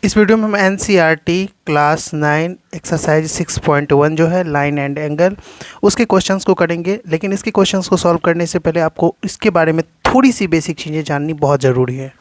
इस वीडियो में हम एनसीईआरटी क्लास 9 एक्सरसाइज 6.1 जो है लाइन एंड एंगल उसके क्वेश्चंस को करेंगे। लेकिन इसके क्वेश्चंस को सॉल्व करने से पहले आपको इसके बारे में थोड़ी सी बेसिक चीज़ें जाननी बहुत ज़रूरी है।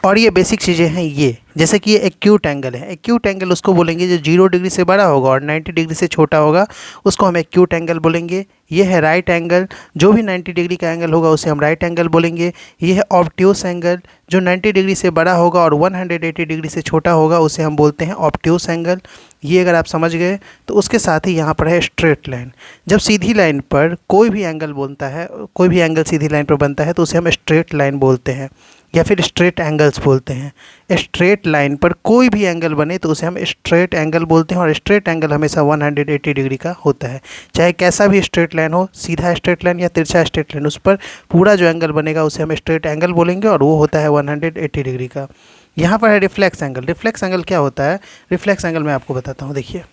और ये बेसिक चीज़ें हैं ये, जैसे कि ये एक्यूट एंगल है। एक्यूट एंगल उसको बोलेंगे जो 0 डिग्री से बड़ा होगा और 90 डिग्री से छोटा होगा, उसको हम एक्यूट एंगल बोलेंगे। ये है राइट एंगल, जो भी 90 डिग्री का एंगल होगा उसे हम राइट एंगल बोलेंगे। ये है ऑब्ट्यूस एंगल, जो 90 डिग्री से बड़ा होगा और 180 डिग्री से छोटा होगा उसे हम बोलते हैं ऑब्ट्यूस एंगल। ये अगर आप समझ गए तो उसके साथ ही यहाँ पर है स्ट्रेट लाइन। जब सीधी लाइन पर कोई भी एंगल बनता है, कोई भी एंगल सीधी लाइन पर बनता है तो उसे हम स्ट्रेट लाइन बोलते हैं या फिर स्ट्रेट एंगल्स बोलते हैं। स्ट्रेट लाइन पर कोई भी एंगल बने तो उसे हम स्ट्रेट एंगल बोलते हैं और स्ट्रेट एंगल हमेशा 180 डिग्री का होता है। चाहे कैसा भी स्ट्रेट लाइन हो, सीधा स्ट्रेट लाइन या तिरछा स्ट्रेट लाइन, उस पर पूरा जो एंगल बनेगा उसे हम स्ट्रेट एंगल बोलेंगे और वो होता है 180 डिग्री का। यहाँ पर है रिफ्लेक्स एंगल। रिफ्लेक्स एंगल क्या होता है? रिफ्लेक्स एंगल मैं आपको बताता हूँ। देखिए,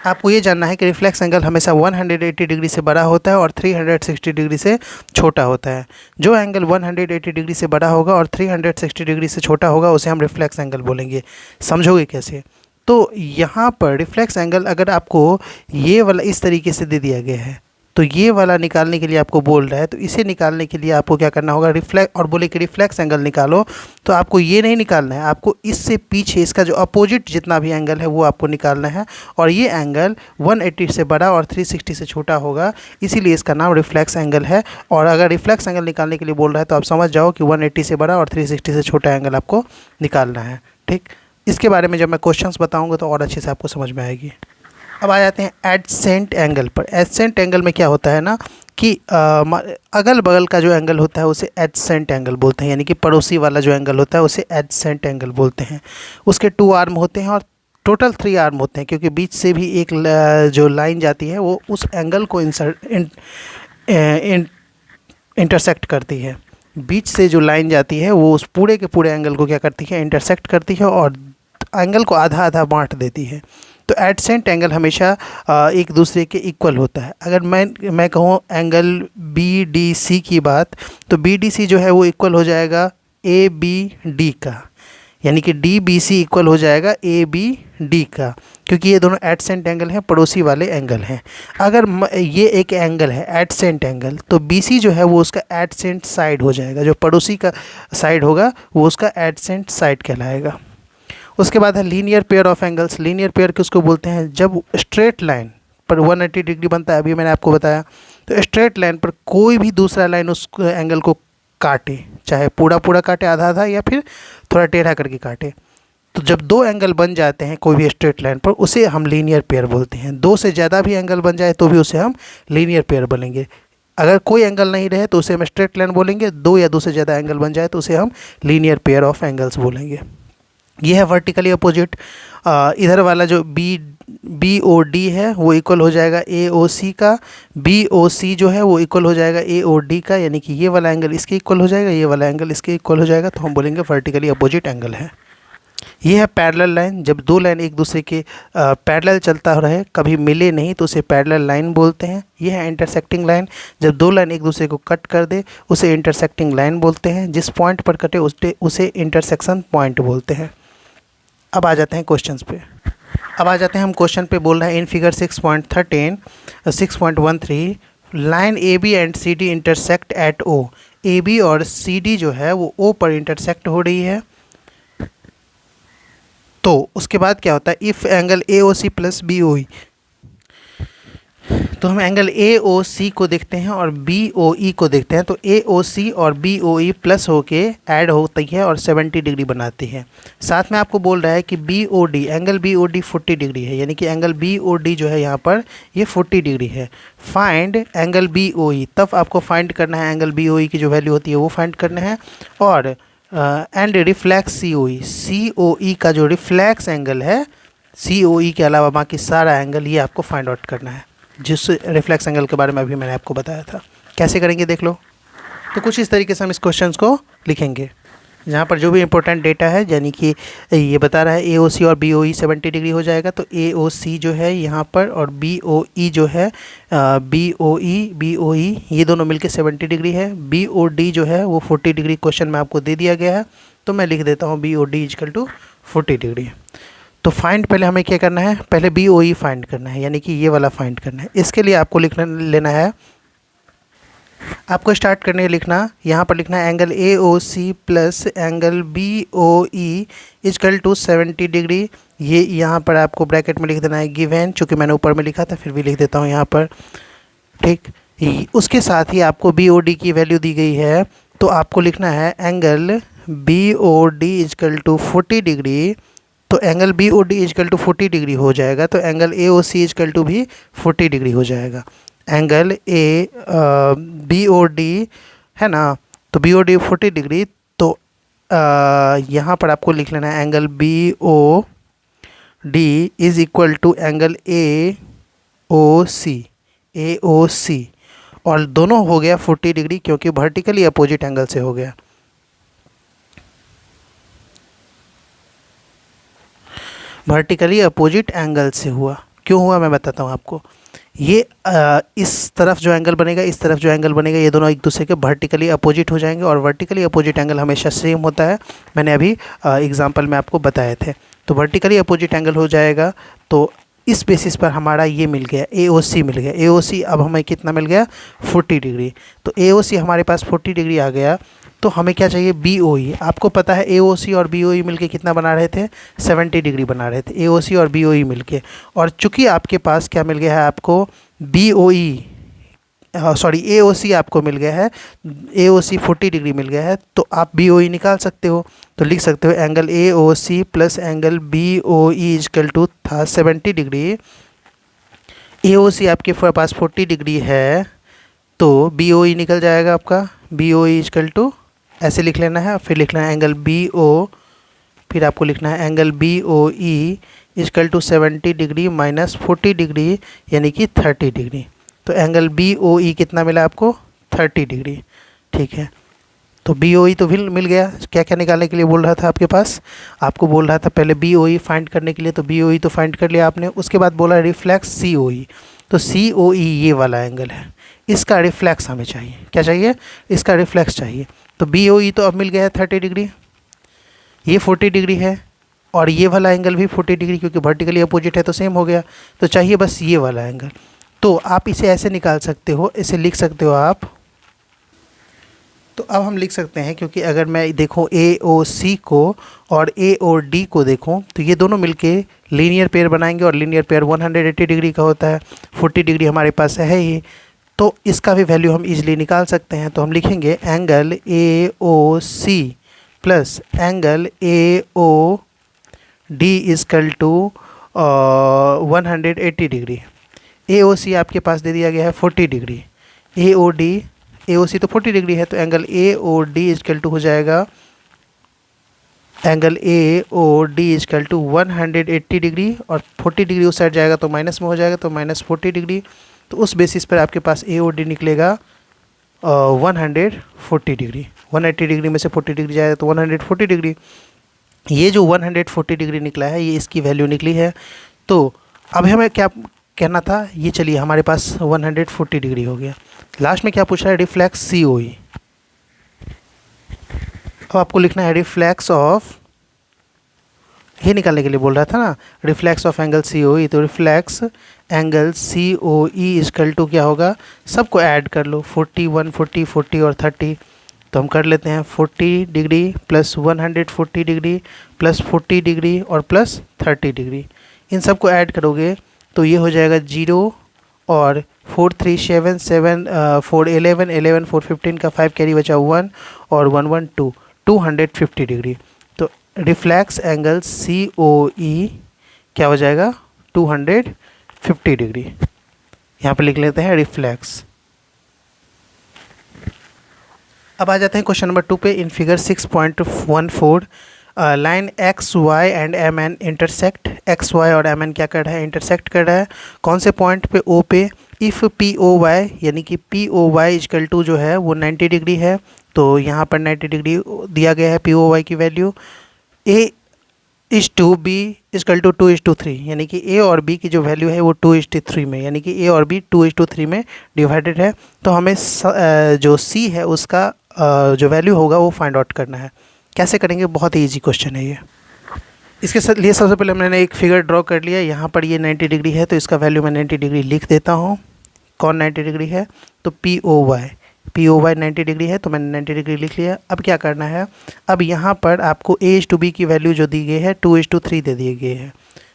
आपको ये जानना है कि रिफ्लेक्स एंगल हमेशा 180 डिग्री से बड़ा होता है और 360 डिग्री से छोटा होता है। जो एंगल 180 डिग्री से बड़ा होगा और 360 डिग्री से छोटा होगा उसे हम रिफ्लेक्स एंगल बोलेंगे। समझोगे कैसे? तो यहाँ पर रिफ्लेक्स एंगल अगर आपको ये वाला इस तरीके से दे दिया गया है तो ये वाला निकालने के लिए आपको बोल रहा है, तो इसे निकालने के लिए आपको क्या करना होगा? और बोले कि रिफ्लेक्स एंगल निकालो, तो आपको ये नहीं निकालना है, आपको इससे पीछे इसका जो अपोजिट जितना भी एंगल है वो आपको निकालना है। और ये एंगल 180 से बड़ा और 360 से छोटा होगा, इसीलिए इसका नाम रिफ्लेक्स एंगल है। और अगर रिफ्लेक्स एंगल निकालने के लिए बोल रहा है तो आप समझ जाओ कि 180 से बड़ा और 360 से छोटा एंगल आपको निकालना है। ठीक, इसके बारे में जब मैं क्वेश्चंस बताऊँगा तो और अच्छे से आपको समझ में आएगी। अब आ जाते हैं एडसेंट एंगल पर। एडसेंट एंगल में क्या होता है ना कि अगल बगल का जो एंगल होता है उसे एडसेंट एंगल बोलते हैं, यानी कि पड़ोसी वाला जो एंगल होता है उसे एडसेंट एंगल बोलते हैं। उसके 2 आर्म होते हैं और टोटल 3 आर्म होते हैं, क्योंकि बीच से भी एक जो लाइन जाती है वो उस एंगल को इंटरसेक्ट करती है। बीच से जो लाइन जाती है वो उस पूरे के पूरे एंगल को क्या करती है? इंटरसेक्ट करती है और एंगल को आधा आधा बांट देती है। तो एडसेंट एंगल हमेशा एक दूसरे के इक्वल होता है। अगर मैं कहूँ एंगल बी डी सी की बात, तो बी डी सी जो है वो इक्वल हो जाएगा ए बी डी का, यानी कि डी बी सी इक्वल हो जाएगा ए बी डी का, क्योंकि ये दोनों एडसेंट एंगल हैं, पड़ोसी वाले एंगल हैं। अगर ये एक एंगल है एडसेंट एंगल, तो बी सी जो है वो उसका एडसेंट साइड हो जाएगा, जो पड़ोसी का साइड होगा वो उसका एडसेंट साइड कहलाएगा। उसके बाद है linear pair of angles. Linear pair किसको बोलते हैं? जब स्ट्रेट लाइन पर 180 डिग्री बनता है, अभी मैंने आपको बताया, तो स्ट्रेट लाइन पर कोई भी दूसरा लाइन उस एंगल को काटे, चाहे पूरा पूरा काटे, आधा आधा, या फिर थोड़ा टेढ़ा करके काटे, तो जब 2 एंगल बन जाते हैं कोई भी स्ट्रेट लाइन पर उसे हम लीनियर पेयर बोलते हैं। 2 से ज़्यादा भी एंगल बन जाए तो भी उसे हम लीनियर पेयर बोलेंगे। अगर कोई एंगल नहीं रहे तो उसे हम स्ट्रेट लाइन बोलेंगे, 2 या 2 से ज़्यादा एंगल बन जाए तो उसे हम लीनियर पेयर ऑफ एंगल्स बोलेंगे। ये है वर्टिकली अपोजिट। इधर वाला जो बी ओ डी है वो इक्वल हो जाएगा ए ओ सी का, बी ओ सी जो है वो इक्वल हो जाएगा ए ओ डी का, यानी कि ये वाला एंगल इसके इक्वल हो जाएगा, ये वाला एंगल इसके इक्वल हो जाएगा, तो हम बोलेंगे वर्टिकली अपोजिट एंगल है। ये है पैरेलल लाइन। जब 2 लाइन एक दूसरे के पैरेलल चलता रहे, कभी मिले नहीं, तो उसे पैरेलल लाइन बोलते हैं। ये है इंटरसेक्टिंग लाइन। जब 2 लाइन एक दूसरे को कट कर दे उसे इंटरसेक्टिंग लाइन बोलते हैं। जिस पॉइंट पर कटे उसे इंटरसेक्शन पॉइंट बोलते हैं। अब आ जाते हैं क्वेश्चंस पे। अब आ जाते हैं हम क्वेश्चन पे। बोल रहा है in figure 6.13 line A B and C D intersect at O. A B और सी डी जो है वो ओ पर इंटरसेक्ट हो रही है। तो उसके बाद क्या होता है? If angle A O C plus B O E, तो हम एंगल ए ओ सी को देखते हैं और बी ओ ई को देखते हैं। तो ए ओ सी और बी ओ ई प्लस होके ऐड होती है और 70 डिग्री बनाती है। साथ में आपको बोल रहा है कि B O D, angle B O D 40 degree है, यानी कि एंगल बी ओ डी जो है यहाँ पर ये 40 डिग्री है। फाइंड एंगल बी ओ ई, तब आपको फाइंड करना है एंगल बी ओ ई की जो वैल्यू होती है वो फाइंड करना है। और एंड रिफ्लेक्स सी ओ ई, सी ओ ई का जो रिफ्लेक्स एंगल है, सी ओ ई के अलावा बाकी सारा एंगल ये आपको फाइंड आउट करना है, जिस रिफ्लेक्स एंगल के बारे में अभी मैंने आपको बताया था। कैसे करेंगे देख लो। तो कुछ इस तरीके से हम इस क्वेश्चंस को लिखेंगे, जहाँ पर जो भी इंपॉर्टेंट डेटा है, यानी कि ये बता रहा है ए ओ सी और बी ओ ई 70 डिग्री हो जाएगा, तो ए ओ सी जो है यहाँ पर और बी ओ ई जो है बी ओ ई ये दोनों मिलके 70 डिग्री है। बी ओ डी जो है वो 40 डिग्री क्वेश्चन में आपको दे दिया गया है। तो मैं लिख देता हूँ BOD इजकल टू 40 डिग्री। तो फाइंड पहले हमें क्या करना है, पहले BOE फाइंड करना है, यानी कि ये वाला फाइंड करना है। इसके लिए आपको लेना है, आपको स्टार्ट करने लिखना, यहाँ पर लिखना है angle AOC plus angle BOE is equal to 70 degree. ये यहाँ पर आपको ब्रैकेट में लिख देना है गिवन, चूँकि मैंने ऊपर में लिखा था फिर भी लिख देता हूँ यहाँ पर, ठीक। उसके साथ ही आपको BOD की वैल्यू दी गई है, तो आपको लिखना है angle BOD is equal to 40 degree. तो angle BOD is equal to 40 degree हो जाएगा, तो एंगल AOC इजकल टू भी 40 डिग्री हो जाएगा। एंगल BOD है ना, तो BOD 40 डिग्री। तो यहाँ पर आपको लिख लेना है angle BOD is equal to angle AOC, और दोनों हो गया 40 डिग्री, क्योंकि वर्टिकली अपोजिट एंगल से हो गया। वर्टिकली अपोजिट एंगल से हुआ, क्यों हुआ मैं बताता हूँ आपको। ये इस तरफ जो एंगल बनेगा, इस तरफ जो एंगल बनेगा, ये दोनों एक दूसरे के वर्टिकली अपोजिट हो जाएंगे, और वर्टिकली अपोजिट एंगल हमेशा सेम होता है, मैंने अभी एग्जांपल में आपको बताए थे। तो वर्टिकली अपोजिट एंगल हो जाएगा, तो इस बेसिस पर हमारा ये मिल गया, AOC मिल गया। AOC अब हमें कितना मिल गया, 40 डिग्री। तो AOC हमारे पास 40 डिग्री आ गया। तो हमें क्या चाहिए, BOE। आपको पता है AOC और BOE मिलके कितना बना रहे थे, 70 डिग्री बना रहे थे, AOC और BOE मिलके। और चूंकि आपके पास क्या मिल गया है, आपको AOC आपको मिल गया है, AOC 40 डिग्री मिल गया है, तो आप BOE निकाल सकते हो। तो लिख सकते हो angle AOC plus angle BOE is equal to था 70 डिग्री। AOC आपके पास 40 डिग्री है, तो BOE निकल जाएगा आपका, BOE इजकल टू ऐसे लिख लेना है, फिर लिखना है एंगल BO, फिर आपको लिखना है angle BOE is equal to 70 degree minus 40 degree, यानी कि 30 डिग्री। तो एंगल BOE कितना मिला आपको, 30 डिग्री, ठीक है। तो BOE तो मिल गया। क्या क्या निकालने के लिए बोल रहा था आपके पास, आपको बोल रहा था पहले BOE फाइंड करने के लिए, तो BOE तो फाइंड कर लिया आपने। उसके बाद बोला रिफ्लेक्स COE, तो COE ये वाला एंगल है, इसका रिफ्लेक्स हमें चाहिए। क्या चाहिए, इसका रिफ्लेक्स चाहिए। तो BOE तो अब मिल गया है 30 डिग्री, ये 40 डिग्री है, और ये वाला एंगल भी 40 डिग्री, क्योंकि वर्टिकली अपोजिट है तो सेम हो गया। तो चाहिए बस ये वाला एंगल। तो आप इसे ऐसे निकाल सकते हो, इसे लिख सकते हो आप। तो अब हम लिख सकते हैं, क्योंकि अगर मैं देखूं AOC को और AOD को देखूं, तो ये दोनों मिलके लीनियर पेयर बनाएंगे, और लीनियर पेयर 180 डिग्री का होता है, 40 डिग्री हमारे पास है ही, तो इसका भी वैल्यू हम इजीली निकाल सकते हैं। तो हम लिखेंगे angle AOC plus angle AOD is equal to 180 degree. AOC आपके पास दे दिया गया है 40 डिग्री, AOC तो 40 डिग्री है, तो एंगल AOD इजकल टू हो जाएगा, angle AOD is equal to 180 degree, और 40 डिग्री उस साइड जाएगा तो माइनस में हो जाएगा, तो माइनस 40 डिग्री। तो उस बेसिस पर आपके पास AOD निकलेगा 140 डिग्री। 180 डिग्री में से 40 डिग्री जाएगा तो 140 डिग्री। ये जो 140 डिग्री निकला है, ये इसकी वैल्यू निकली है। तो अब हमें क्या कहना था, ये चलिए हमारे पास 140 डिग्री हो गया। लास्ट में क्या पूछ रहा है, रिफ्लेक्स COE। अब आपको लिखना है रिफ्लेक्स ऑफ, ये निकालने के लिए बोल रहा था ना, रिफ्लेक्स ऑफ एंगल COE। तो reflex angle COE is equal to क्या होगा, सबको ऐड कर लो, 40, 140, 40 और 30। तो हम कर लेते हैं 40 degree plus 140 degree plus 40 degree और प्लस 30 डिग्री। इन सबको ऐड करोगे तो ये हो जाएगा 0 और 4 3 7 7 4 11 11 4 15 का 5 कैरी बचा 1 और 1 1 2 250 डिग्री। तो रिफ्लेक्स एंगल COE क्या हो जाएगा, 250 डिग्री। यहाँ पे लिख लेते हैं रिफ्लेक्स। अब आ जाते हैं क्वेश्चन नंबर 2 पे। In figure 6.14 line X Y and M N intersect. X Y और एम एन क्या कर रहा है, इंटरसेक्ट कर रहा है। कौन से पॉइंट पे, ओ पे। इफ़ POY यानी कि POY इजकल टू जो है वो 90 डिग्री है, तो यहाँ पर 90 डिग्री दिया गया है POY की value. A is to B is equal to 2:3, यानी कि A और B की जो वैल्यू है वो 2:3 में, यानी कि A और B 2:3 में डिवाइडेड है। तो हमें जो C है उसका जो वैल्यू होगा वो फाइंड आउट करना है। कैसे करेंगे, बहुत ही ईजी क्वेश्चन है ये। इसके लिए सबसे पहले मैंने एक फिगर ड्रॉ कर लिया। यहाँ पर ये 90 डिग्री है तो इसका वैल्यू मैं 90 डिग्री लिख देता हूँ। कौन 90 डिग्री है, तो POY 90 डिग्री है तो मैंने 90 डिग्री लिख लिया। अब क्या करना है, अब यहाँ पर आपको A/B की वैल्यू जो दी गई है 2:3 दे दिए गए हैं।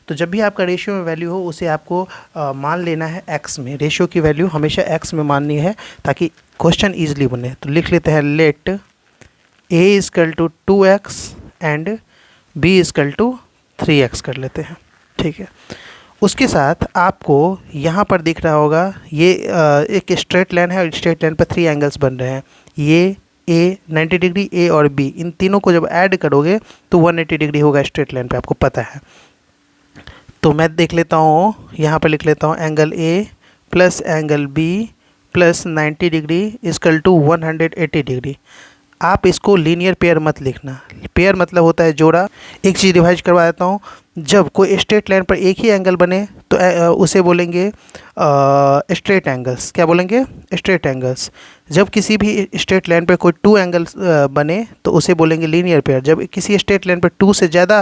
तो जब भी आपका रेशियो में वैल्यू हो उसे आपको मान लेना है x में। रेशियो की वैल्यू हमेशा x में माननी है ताकि क्वेश्चन ईजिली बने। तो लिख लेते हैं late A = 2x and B = 3x कर लेते हैं, ठीक है। उसके साथ आपको यहाँ पर दिख रहा होगा ये एक स्ट्रेट लाइन है और स्ट्रेट लाइन पर 3 एंगल्स बन रहे हैं। ये A 90 डिग्री, A और B, इन तीनों को जब ऐड करोगे तो 180 डिग्री होगा स्ट्रेट लाइन पे, आपको पता है। तो मैं देख लेता हूँ, यहाँ पर लिख लेता हूँ angle A plus angle B plus 90 degree = 180 degree. आप इसको लीनियर पेयर मत लिखना। पेयर मतलब होता है जोड़ा। एक चीज़ रिवाइज करवा देता हूँ, जब कोई स्ट्रेट लाइन पर एक ही एंगल बने तो उसे बोलेंगे स्ट्रेट एंगल्स। क्या बोलेंगे, स्ट्रेट एंगल्स। जब किसी भी स्ट्रेट लाइन पर कोई 2 एंगल्स बने तो उसे बोलेंगे लीनियर पेयर। जब किसी स्ट्रेट लाइन पर 2 से ज़्यादा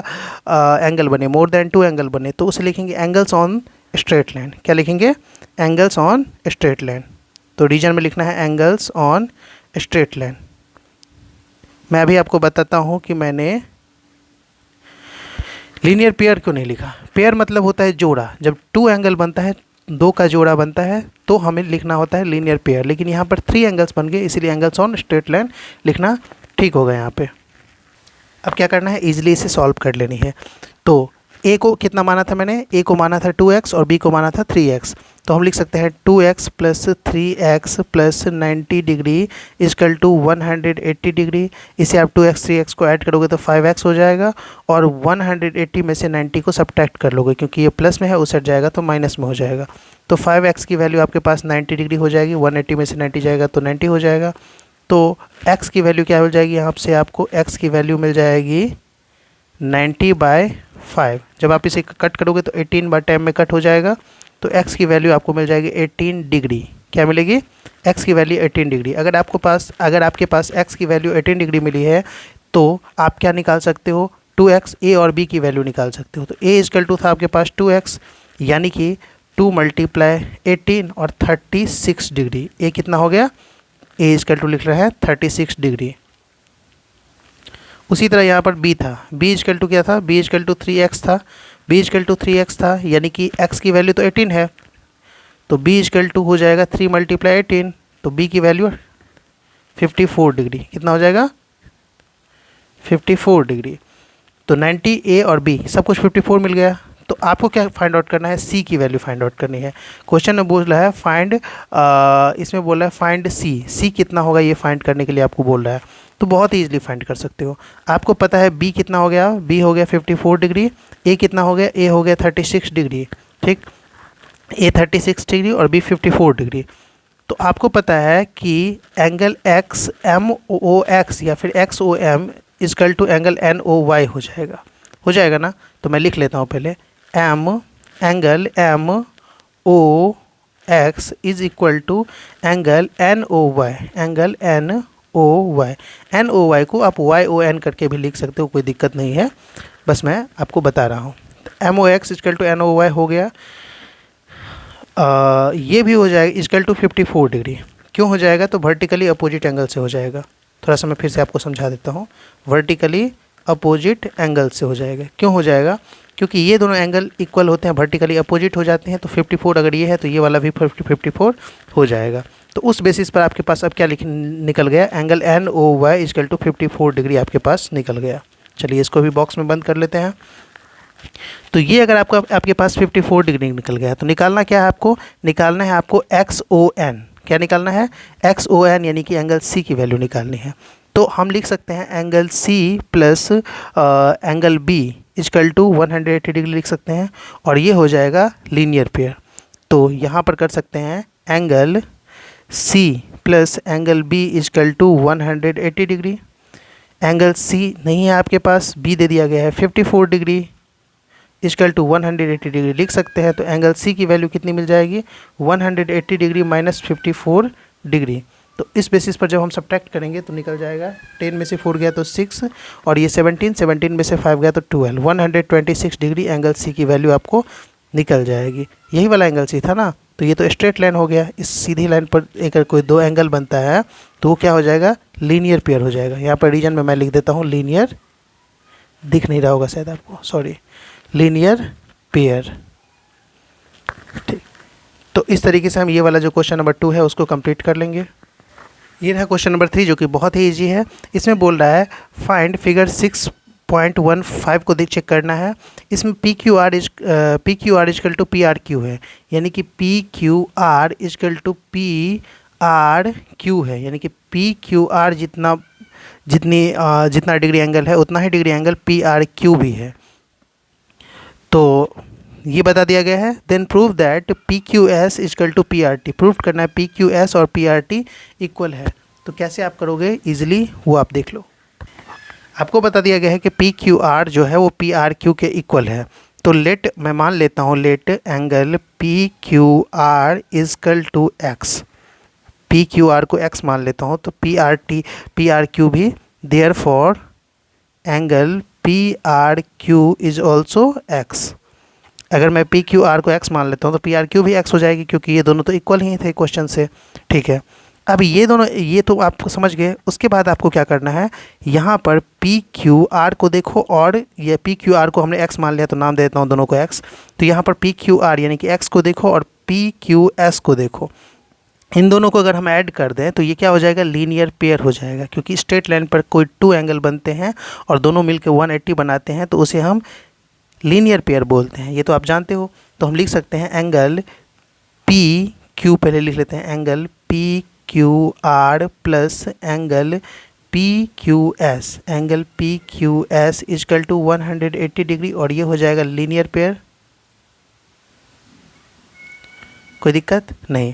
एंगल बने, मोर देन 2 एंगल बने, तो उसे लिखेंगे एंगल्स ऑन स्ट्रेट लाइन। क्या लिखेंगे, एंगल्स ऑन स्ट्रेट लाइन। तो रीजन में लिखना है एंगल्स ऑन स्ट्रेट लाइन। मैं अभी आपको बताता हूँ कि मैंने लीनियर पेयर क्यों नहीं लिखा। पेयर मतलब होता है जोड़ा। जब 2 एंगल बनता है, 2 का जोड़ा बनता है, तो हमें लिखना होता है लीनियर पेयर। लेकिन यहाँ पर 3 एंगल्स बन गए, इसीलिए एंगल्स ऑन स्ट्रेट लाइन लिखना ठीक होगा यहाँ पे। अब क्या करना है, ईजिली इसे सॉल्व कर लेनी है। तो A को कितना माना था मैंने, A को माना था 2x और B को माना था 3x। तो हम लिख सकते हैं 2x + 3x + 90 डिग्री = 180 डिग्री। इसे आप 2x 3x को ऐड करोगे तो 5x हो जाएगा और 180 में से 90 को सब्ट्रैक्ट कर लोगे, क्योंकि ये प्लस में है, उस हट जाएगा तो माइनस में हो जाएगा। तो 5x की वैल्यू आपके पास 90 डिग्री हो जाएगी। 180 में से 90 जाएगा तो 90 हो जाएगा। तो x की वैल्यू क्या हो जाएगी, यहाँ से आपको x की वैल्यू मिल जाएगी 90/5। जब आप इसे कट करोगे तो 18/10 में कट हो जाएगा। तो x की वैल्यू आपको मिल जाएगी 18 डिग्री। क्या मिलेगी, x की वैल्यू 18 डिग्री। अगर आपके पास x की वैल्यू 18 डिग्री मिली है तो आप क्या निकाल सकते हो, 2x, A और B की वैल्यू निकाल सकते हो। तो A = था आपके पास 2x, यानी कि 2 × 18 और 36 डिग्री। A कितना हो गया, A = लिख रहा है 36 डिग्री। उसी तरह यहाँ पर B था। B = क्या था, B = 3x था। B = 3x था, यानी कि x की वैल्यू तो 18 है, तो B = हो जाएगा 3 × 18। तो B की वैल्यू 54 डिग्री। कितना हो जाएगा, 54 डिग्री। तो 90, A और B सब कुछ 54 मिल गया। तो आपको क्या फाइंड आउट करना है, C की वैल्यू फाइंड आउट करनी है। क्वेश्चन में बोल रहा है इसमें बोल रहा है फाइंड C कितना होगा, ये फाइंड करने के लिए आपको बोल रहा है। तो बहुत ही ईजिली फाइंड कर सकते हो। आपको पता है B कितना हो गया, B हो गया 54 डिग्री। A कितना हो गया, A हो गया 36 डिग्री, ठीक। A 36 डिग्री और B 54 डिग्री। तो आपको पता है कि एंगल XMOX या फिर XOM = एंगल NOY हो जाएगा ना। तो मैं लिख लेता हूँ पहले angle MOX = angle NOY। NOY को आप YON करके भी लिख सकते हो, कोई दिक्कत नहीं है, बस मैं आपको बता रहा हूँ। MOX = NOY हो गया। ये भी हो जाएगा = 54 डिग्री। क्यों हो जाएगा, तो वर्टिकली अपोजिट एंगल से हो जाएगा। थोड़ा सा मैं फिर से आपको समझा देता हूँ। वर्टिकली अपोजिट एंगल से हो जाएगा। क्यों हो जाएगा, क्योंकि ये दोनों एंगल इक्वल होते हैं, वर्टिकली अपोजिट हो जाते हैं। तो 54 अगर ये है तो ये वाला भी 54 हो जाएगा। तो उस बेसिस पर आपके पास अब क्या निकल गया, एंगल NOY = 54 डिग्री आपके पास निकल गया। चलिए इसको भी बॉक्स में बंद कर लेते हैं। तो ये अगर आपके पास 54 डिग्री निकल गया तो निकालना क्या है, आपको निकालना है आपको XON। क्या निकालना है, XON, यानी कि एंगल C की वैल्यू निकालनी है। तो हम लिख सकते हैं angle C plus angle B = 180 degree लिख सकते हैं, और ये हो जाएगा लीनियर पेयर। तो यहाँ पर कर सकते हैं angle C plus angle B = 180 degree. Angle C नहीं है आपके पास, B दे दिया गया है 54 डिग्री = 180 डिग्री लिख सकते हैं। तो एंगल C की वैल्यू कितनी मिल जाएगी, 180 डिग्री - 54 डिग्री। तो इस बेसिस पर जब हम सब्ट्रैक्ट करेंगे तो निकल जाएगा 10 में से 4 गया तो 6 और ये 17 में से 5 गया तो 12, 126 डिग्री एंगल सी की वैल्यू आपको निकल जाएगी। यही वाला एंगल सी था ना, तो ये तो स्ट्रेट लाइन हो गया। इस सीधी लाइन पर अगर कोई दो एंगल बनता है तो वो क्या हो जाएगा, लीनियर पेयर हो जाएगा। यहाँ पर रीजन में मैं लिख देता हूँ लीनियर, दिख नहीं रहा होगा शायद आपको, सॉरी, लीनियर पेयर। ठीक, तो इस तरीके से हम ये वाला जो क्वेश्चन नंबर 2 है उसको कंप्लीट कर लेंगे। ये रहा क्वेश्चन नंबर 3 जो कि बहुत ही ईजी है। इसमें बोल रहा है फाइंड फिगर 6.15 को चेक करना है। इसमें P Q R is equal to P R Q है, यानी कि P Q R is equal to P R Q है, यानी कि पी क्यू आर जितना डिग्री एंगल है उतना ही degree angle P R Q भी है। तो ये बता दिया गया है। Then prove that P Q S is equal to P R T, prove करना है पी क्यू एस और पी आर टी इक्वल है। तो कैसे आप करोगे इजीली, वो आप देख लो। आपको बता दिया गया है कि पी क्यू आर जो है वो पी आर क्यू के इक्वल है। तो लेट, मैं मान लेता हूँ let angle P Q R is equal to X, P Q R को एक्स मान लेता हूँ, तो पी आर क्यू भी, therefore angle P R Q is also X. अगर मैं पी क्यू आर को एक्स मान लेता हूँ तो पी आर क्यू भी एक्स हो जाएगी, क्योंकि ये दोनों तो इक्वल ही थे क्वेश्चन से। ठीक है, अब ये दोनों, ये तो आप समझ गए। उसके बाद आपको क्या करना है, यहाँ पर पी क्यू आर को देखो, और ये पी क्यू आर को हमने एक्स मान लिया तो नाम दे देता हूँ दोनों को एक्स। तो यहाँ पर पी क्यू आर यानी कि एक्स को देखो और पी क्यू एस को देखो। इन दोनों को अगर हम ऐड कर दें तो ये क्या हो जाएगा, लीनियर पेयर हो जाएगा। क्योंकि स्ट्रेट लाइन पर कोई 2 एंगल बनते हैं और दोनों मिलकर 180 बनाते हैं, तो उसे हम लीनियर पेयर बोलते हैं। ये तो आप जानते हो। तो हम लिख सकते हैं एंगल पी क्यू, पहले लिख लेते हैं angle P Q R plus angle P Q S, angle P Q S is equal to 180 degree, और ये हो जाएगा लीनियर पेयर। कोई दिक्कत नहीं।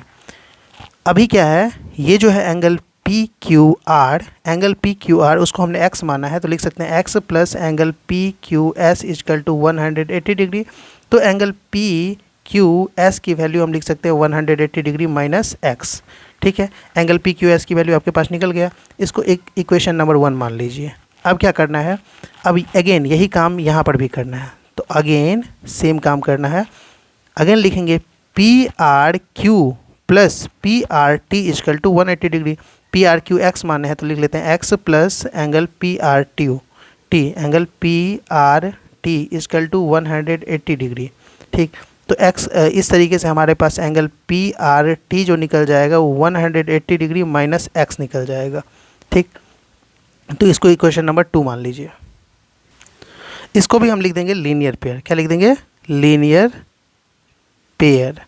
अभी क्या है, ये जो है angle P Q R, angle P Q R उसको हमने एक्स माना है, तो लिख सकते हैं X plus angle P Q S is equal to 180 degree. तो एंगल पी क्यू एस की वैल्यू हम लिख सकते हैं 180 डिग्री माइनस एक्स। ठीक है, एंगल पी क्यू एस की वैल्यू आपके पास निकल गया। इसको एक इक्वेशन नंबर 1 मान लीजिए। अब क्या करना है, अब अगेन यही काम यहाँ पर भी करना है। तो अगेन सेम काम करना है। अगेन लिखेंगे P R Q plus P R T is equal to 180 degree. P R Q X माने हैं तो लिख लेते हैं X plus angle P R T, angle P R T is equal to 180 degree. ठीक, तो एक्स, इस तरीके से हमारे पास एंगल पी आर टी जो निकल जाएगा वो 180 डिग्री माइनस एक्स निकल जाएगा। ठीक, तो इसको इक्वेशन नंबर 2 मान लीजिए। इसको भी हम लिख देंगे लीनियर पेयर। क्या लिख देंगे, लीनियर पेयर।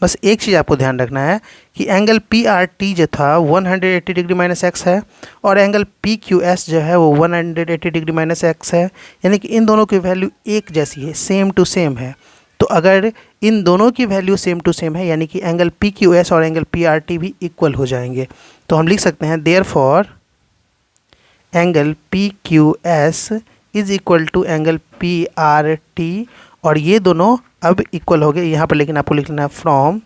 बस एक चीज़ आपको ध्यान रखना है कि एंगल पी आर टी जो था 180 डिग्री माइनस एक्स है, और एंगल पी क्यू एस जो है वो 180 डिग्री माइनस एक्स है, यानी कि इन दोनों की वैल्यू एक जैसी है, सेम टू सेम है। तो अगर इन दोनों की वैल्यू सेम टू सेम है, यानी कि एंगल पी क्यू एस और एंगल पी आर टी भी इक्वल हो जाएंगे। तो हम लिख सकते हैं therefore angle P Q S is equal to angle P R T, और ये दोनों अब इक्वल हो गए यहाँ पर। लेकिन आपको लिखना है फ्रॉम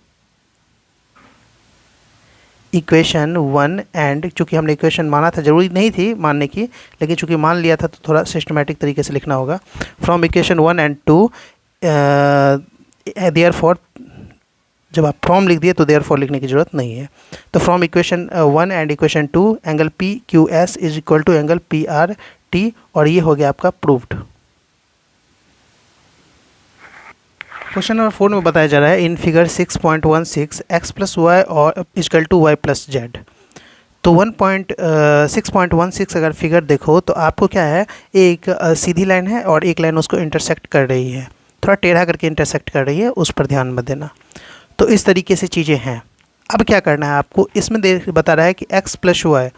इक्वेशन 1 एंड, चूँकि हमने इक्वेशन माना था, ज़रूरी नहीं थी मानने की, लेकिन चूँकि मान लिया था तो थोड़ा सिस्टमेटिक तरीके से लिखना होगा। From equation 1 and 2 therefore, जब आप फ्रॉम लिख दिए तो देयर फॉर लिखने की ज़रूरत नहीं है। तो from equation 1 and equation 2 angle P Q S is equal to angle P R T, और ये हो गया आपका प्रूव्ड। क्वेश्चन नंबर 4 में बताया जा रहा है in figure 6.16 X plus Y और is equal to Y plus Z. तो 6.16 अगर फिगर देखो तो आपको क्या है, एक सीधी लाइन है और एक लाइन उसको इंटरसेक्ट कर रही है, थोड़ा टेढ़ा करके इंटरसेक्ट कर रही है, उस पर ध्यान मत देना। तो इस तरीके से चीज़ें हैं। अब क्या करना है आपको, इसमें बता रहा है कि एक्स प्लस वाई,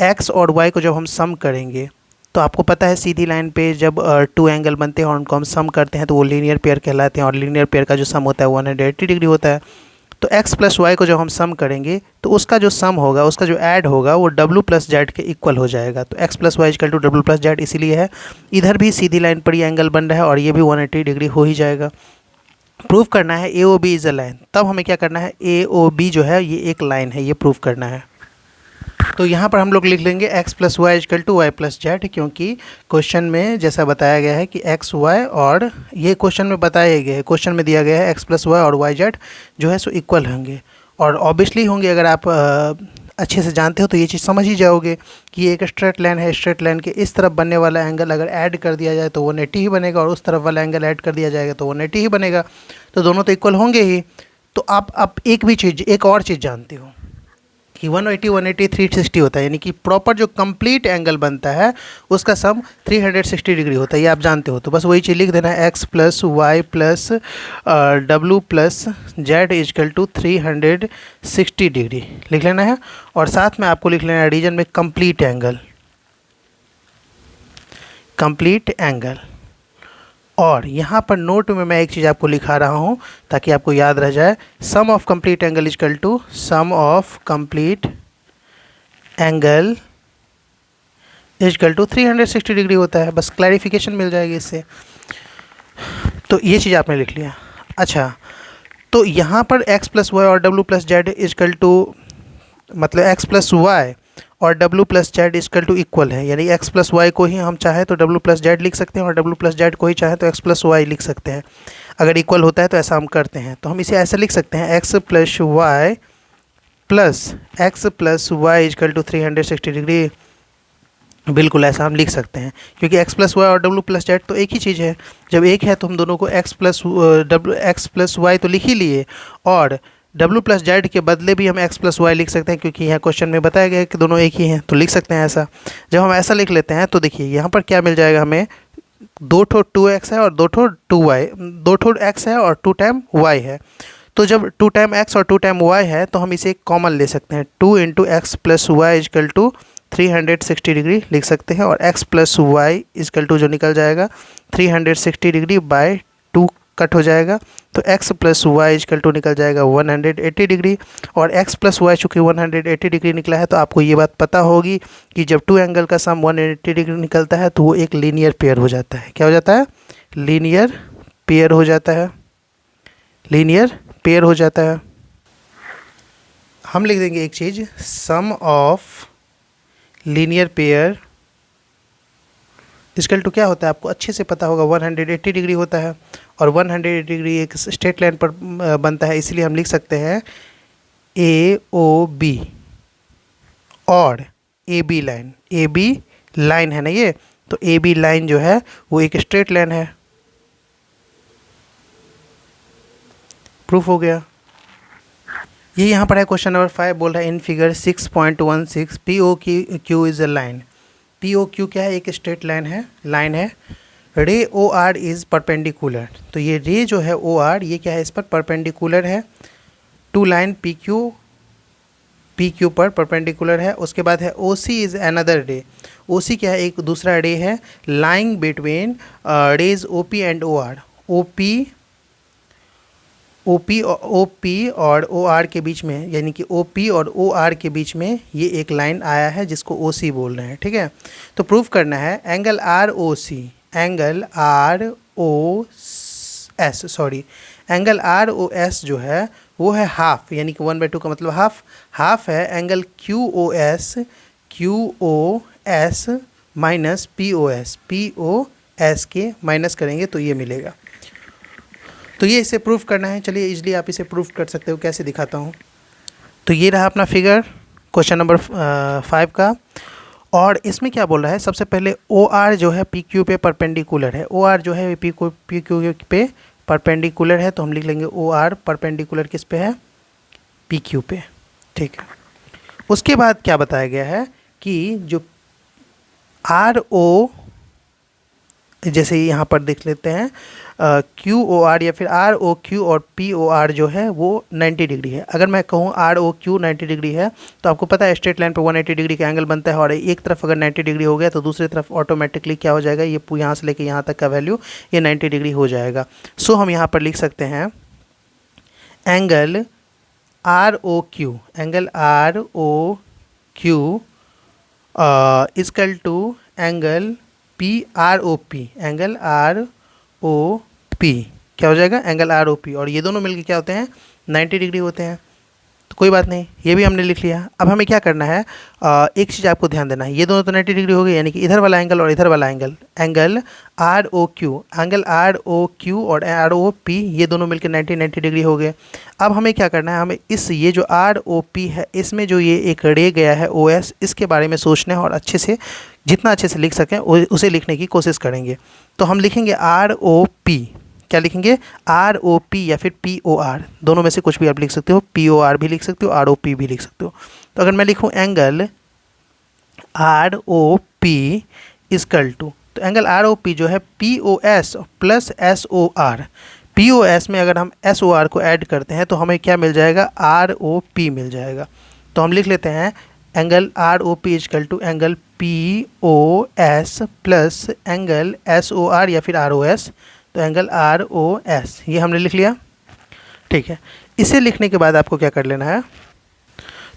एक्स और वाई को जब हम सम करेंगे तो आपको पता है सीधी लाइन पे जब 2 एंगल बनते हैं और उनको हम सम करते हैं तो वो लीनियर पेयर कहलाते हैं, और लीनियर पेयर का जो सम होता है 180 डिग्री होता है। तो x प्लस वाई को जब हम सम करेंगे तो उसका जो सम होगा, उसका जो ऐड होगा वो w प्लस जेड के इक्वल हो जाएगा। तो x plus Y equal to w plus Z इसीलिए है। इधर भी सीधी लाइन पर ये एंगल बन रहा है और ये भी 180 डिग्री हो ही जाएगा। प्रूव करना है A O B is a line. तब हमें क्या करना है, ए ओ बी जो है ये एक लाइन है, ये प्रूव करना है। तो यहाँ पर हम लोग लिख लेंगे x plus Y is equal to Y plus Z, क्योंकि क्वेश्चन में जैसा बताया गया है कि x y और ये क्वेश्चन में बताया गया है, क्वेश्चन में दिया गया है x प्लस वाई और वाई जेड जो है सो इक्वल होंगे, और ऑब्वियसली होंगे। अगर आप अच्छे से जानते हो तो ये चीज़ समझ ही जाओगे कि ये एक स्ट्रेट लाइन है, स्ट्रेट लाइन के इस तरफ बनने वाला एंगल अगर ऐड कर दिया जाए तो वो 180 ही बनेगा, और उस तरफ वाला एंगल ऐड कर दिया जाएगा तो वो 180 ही बनेगा, तो दोनों तो इक्वल होंगे ही। तो आप एक और चीज़ जानते हो कि 180 180 360 होता है, यानी कि प्रॉपर जो कंप्लीट एंगल बनता है उसका सम 360 डिग्री होता है, ये आप जानते हो। तो बस वही चीज़ लिख देना है, x plus Y plus W plus Z is equal to 360 degree लिख लेना है, और साथ में आपको लिख लेना है रीजन में कंप्लीट एंगल। और यहाँ पर नोट में मैं एक चीज़ आपको लिखा रहा हूँ ताकि आपको याद रह जाए, sum of complete angle is equal to sum of complete angle is equal to 360 degree होता है। बस क्लैरिफिकेशन मिल जाएगी इससे। तो ये चीज़ आपने लिख लिया। अच्छा, तो यहाँ पर x प्लस वाई और w plus Z is equal to, मतलब x प्लस वाई और w plus Z is equal to equal है, यानी x प्लस वाई को ही हम चाहे तो w प्लस जेड लिख सकते हैं और w प्लस जेड को ही चाहे तो x प्लस वाई लिख सकते हैं। अगर इक्वल होता है तो ऐसा हम करते हैं, तो हम इसे ऐसे लिख सकते हैं, x plus Y is equal to 360 degree. बिल्कुल ऐसा हम लिख सकते हैं, क्योंकि x प्लस वाई और w प्लस जेड तो एक ही चीज़ है। जब एक है तो हम दोनों को x प्लस वाई तो लिख ही लिए, और w प्लस जेड के बदले भी हम x प्लस वाई लिख सकते हैं, क्योंकि यहाँ क्वेश्चन में बताया गया है कि दोनों एक ही हैं, तो लिख सकते हैं ऐसा। जब हम ऐसा लिख लेते हैं तो देखिए यहाँ पर क्या मिल जाएगा हमें, 2 ठो 2x है और 2 ठो 2y, 2 ठो x है और 2 टाइम y है। तो जब 2 टाइम x और 2 टाइम y है तो हम इसे कॉमन ले सकते हैं, 2 into X plus Y is equal to 360 degree लिख सकते हैं, और x plus Y is equal to जो निकल जाएगा 360 डिग्री बाय 2 कट हो जाएगा, तो x plus Y is equal to निकल जाएगा 180 डिग्री। और x प्लस वाई चूँकि 180 डिग्री निकला है तो आपको ये बात पता होगी कि जब 2 एंगल का सम 180 डिग्री निकलता है तो वो एक लीनियर पेयर हो जाता है। क्या हो जाता है? लीनियर पेयर हो जाता है, लीनियर पेयर हो जाता है। हम लिख देंगे एक चीज़, sum of linear pair is equal to क्या होता है आपको अच्छे से पता होगा, 180 डिग्री होता है, और 180 डिग्री एक स्ट्रेट लाइन पर बनता है, इसलिए हम लिख सकते हैं AOB और AB लाइन। AB लाइन है ना ये, तो AB लाइन जो है वो एक स्ट्रेट लाइन है। प्रूफ हो गया। ये यहाँ पर है क्वेश्चन नंबर 5, बोल रहा है in figure 6.16 POQ is a line. POQ क्या है? एक स्ट्रेट लाइन है। रे OR इज़ परपेंडिकुलर, तो ये रे जो है OR ये क्या है? इस पर परपेंडिकुलर है। टू लाइन PQ पर परपेंडिकुलर है। उसके बाद है OC is another ray. OC क्या है? एक दूसरा रे है, lying between rays OP and OR। OP और OR के बीच में, यानी कि OP और OR के बीच में ये एक लाइन आया है जिसको OC बोल रहे हैं, ठीक है। तो प्रूफ करना है एंगल ROS जो है वो है हाफ, यानी कि 1/2 का मतलब हाफ है। एंगल QOS माइनस POS के माइनस करेंगे तो ये मिलेगा। तो ये इसे प्रूफ करना है। चलिए इजली आप इसे प्रूफ कर सकते हो, कैसे दिखाता हूँ। तो ये रहा अपना फिगर क्वेश्चन नंबर 5 का, और इसमें क्या बोल रहा है, सबसे पहले OR जो है PQ पे परपेंडिकुलर है। OR जो है PQ पे परपेंडिकुलर है, तो हम लिख लेंगे OR परपेंडिकुलर किस पे है? PQ पे, ठीक है। उसके बाद क्या बताया गया है कि जो RO, जैसे यहाँ पर देख लेते हैं QOR या फिर ROQ और POR जो है वो 90 डिग्री है। अगर मैं कहूँ ROQ 90 डिग्री है तो आपको पता है स्ट्रेट लाइन पर 180 डिग्री का एंगल बनता है, और एक तरफ अगर 90 डिग्री हो गया तो दूसरी तरफ ऑटोमेटिकली क्या हो जाएगा, ये यहाँ से लेके यहाँ तक का वैल्यू ये 90 डिग्री हो जाएगा। सो हम यहाँ पर लिख सकते हैं angle ROQ is equal to angle PROP, angle ROP क्या हो जाएगा? एंगल ROP, और ये दोनों मिलके क्या होते हैं? 90 डिग्री होते हैं। तो कोई बात नहीं, ये भी हमने लिख लिया। अब हमें क्या करना है, एक चीज़ आपको ध्यान देना है, ये दोनों तो 90 डिग्री हो गई, यानी कि इधर वाला एंगल और इधर वाला angle, angle R O Q, angle R O Q और आर ओ पी, ये दोनों मिलकर 90 डिग्री हो गए। अब हमें क्या करना है, हमें इस ये जो आर ओ पी है, इसमें जो ये एक रे गया है ओ एस, इसके बारे में सोचना है और अच्छे से, जितना अच्छे से लिख सकें उसे लिखने की कोशिश करेंगे। तो हम लिखेंगे आर ओ पी, क्या लिखेंगे, आर ओ पी या फिर पी ओ आर, दोनों में से कुछ भी आप लिख सकते हो, पी ओ आर भी लिख सकते हो, आर ओ पी भी लिख सकते हो। तो अगर मैं लिखूँ angle R O P is equal to, तो एंगल आर ओ पी जो है P O S plus S O R, P O S में अगर हम एस ओ आर को ऐड करते हैं तो हमें क्या मिल जाएगा, आर ओ पी मिल जाएगा। तो हम लिख लेते हैं angle R O P is equal to angle P O S plus angle S O R या फिर आर ओ एस, तो एंगल आर ओ एस, ये हमने लिख लिया। ठीक है, इसे लिखने के बाद आपको क्या कर लेना है,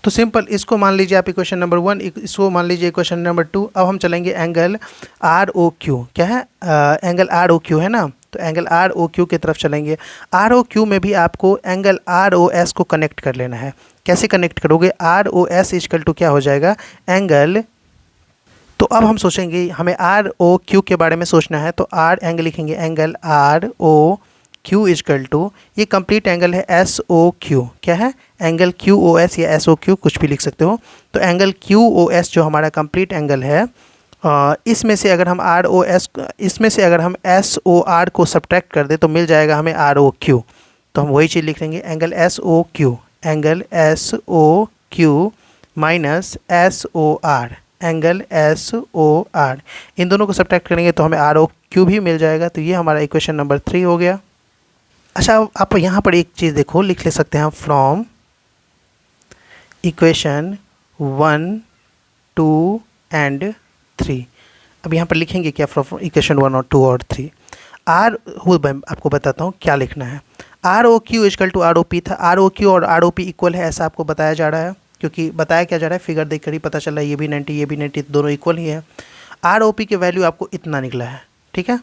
तो सिंपल, इसको मान लीजिए आप इक्वेशन नंबर 1, इसको मान लीजिए इक्वेशन नंबर 2। अब हम चलेंगे एंगल आर ओ क्यू, क्या है, एंगल आर ओ क्यू है ना, तो एंगल आर ओ क्यू की तरफ चलेंगे। आर ओ क्यू में भी आपको एंगल आर ओ एस को कनेक्ट कर लेना है। कैसे कनेक्ट करोगे, R O S is equal to क्या हो जाएगा, एंगल, तो अब हम सोचेंगे, हमें आर ओ क्यू के बारे में सोचना है, तो आर एंगल लिखेंगे, angle R O Q is equal to, ये कंप्लीट एंगल है एस ओ क्यू, क्या है, एंगल क्यू ओ एस या एस ओ क्यू, कुछ भी लिख सकते हो। तो एंगल क्यू ओ एस जो हमारा कंप्लीट एंगल है, इसमें से अगर हम आर ओ एस, इसमें से अगर हम एस ओ आर को सब्ट्रैक्ट कर दे तो मिल जाएगा हमें आर ओ क्यू। तो हम वही चीज़ लिख लेंगे, angle S O Q, angle S O Q minus S O R, angle S O R, इन दोनों को सब्ट्रैक्ट करेंगे तो हमें आर ओ क्यू भी मिल जाएगा। तो ये हमारा इक्वेशन नंबर 3 हो गया। अच्छा, आप यहाँ पर एक चीज़ देखो, लिख ले सकते हैं फ्रॉम इक्वेशन 1, 2 एंड 3। अब यहाँ पर लिखेंगे क्या, फ्रॉम इक्वेशन 1 और 2 और 3। आर हो, मैं आपको बताता हूँ क्या लिखना है। R O Q is equal to R O P था, आर ओ क्यू और आर ओ पी इक्वल है ऐसा आपको बताया जा रहा है, क्योंकि बताया क्या जा रहा है, फिगर देख कर ही पता चला, ये भी 90 ये भी 90 दोनों इक्वल ही है। आर ओ पी की वैल्यू आपको इतना निकला है, ठीक है,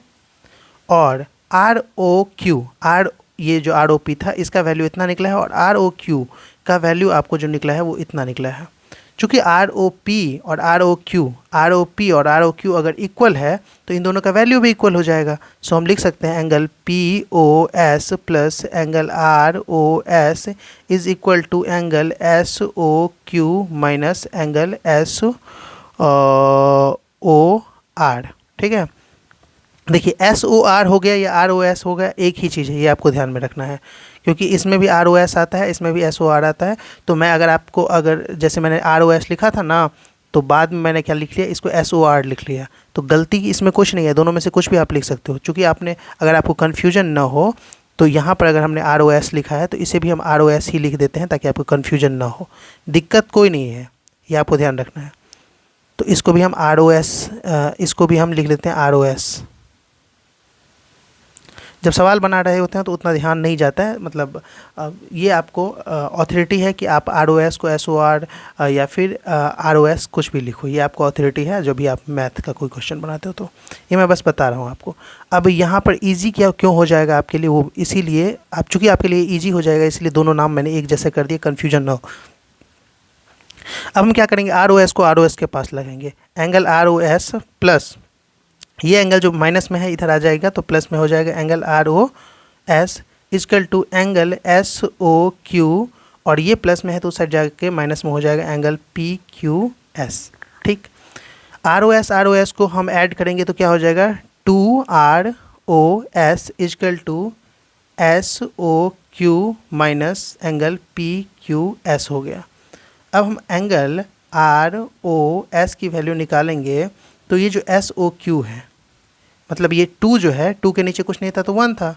और आर ओ क्यू, आर ये जो आर ओ पी था इसका वैल्यू इतना निकला है, और आर ओ क्यू का वैल्यू आपको जो निकला है वो इतना निकला है। चूँकि आर ओ पी और R O Q, R O P और आर ओ क्यू अगर इक्वल है तो इन दोनों का वैल्यू भी इक्वल हो जाएगा। सो हम लिख सकते हैं angle P O S plus angle R O S is equal to angle S O Q minus angle S O R. ठीक है, देखिए एस ओ आर हो गया या आर ओ एस हो गया, एक ही चीज़ है, ये आपको ध्यान में रखना है, क्योंकि इसमें भी आर ओ एस आता है, इसमें भी एस ओ आर आता है। तो मैं अगर आपको, अगर जैसे मैंने आर ओ एस लिखा था ना, तो बाद में मैंने क्या लिख लिया, इसको एस ओ आर लिख लिया। तो गलती इसमें कुछ नहीं है, दोनों में से कुछ भी आप लिख सकते हो। चूँकि आपने, अगर आपको कन्फ्यूजन ना हो तो यहाँ पर अगर हमने आर ओ एस लिखा है तो इसे भी हम आर ओ एस ही लिख देते हैं ताकि आपको कन्फ्यूजन ना हो। दिक्कत कोई नहीं है, ये आपको ध्यान रखना है। तो इसको भी हम आर ओ एस, इसको भी हम लिख लेते हैं आर ओ एस। जब सवाल बना रहे होते हैं तो उतना ध्यान नहीं जाता है, मतलब ये आपको अथॉरिटी है कि आप आर ओ एस को एस ओ आर या फिर आर ओ एस कुछ भी लिखो, ये आपको अथॉरिटी है जब भी आप मैथ का कोई क्वेश्चन बनाते हो। तो ये मैं बस बता रहा हूँ आपको। अब यहाँ पर इजी क्या क्यों हो जाएगा आपके लिए, वो इसीलिए आप, चूँकि आपके लिए ईजी हो जाएगा इसलिए दोनों नाम मैंने एक जैसे कर दिए, कन्फ्यूजन ना हो। अब हम क्या करेंगे, आर ओ एस को आर ओ एस के पास लगेंगे, angle R O S plus ये एंगल जो माइनस में है इधर आ जाएगा तो प्लस में हो जाएगा, angle R O S is equal to angle S O Q, और ये प्लस में है तो उस साइड जाके माइनस में हो जाएगा, एंगल पी क्यू एस। ठीक, आर ओ एस को हम ऐड करेंगे तो क्या हो जाएगा, 2 R O S is equal to S O Q minus angle P Q S हो गया। अब हम एंगल आर ओ एस की वैल्यू निकालेंगे तो ये जो एस ओ क्यू है, मतलब ये 2 जो है, 2 के नीचे कुछ नहीं था तो 1 था।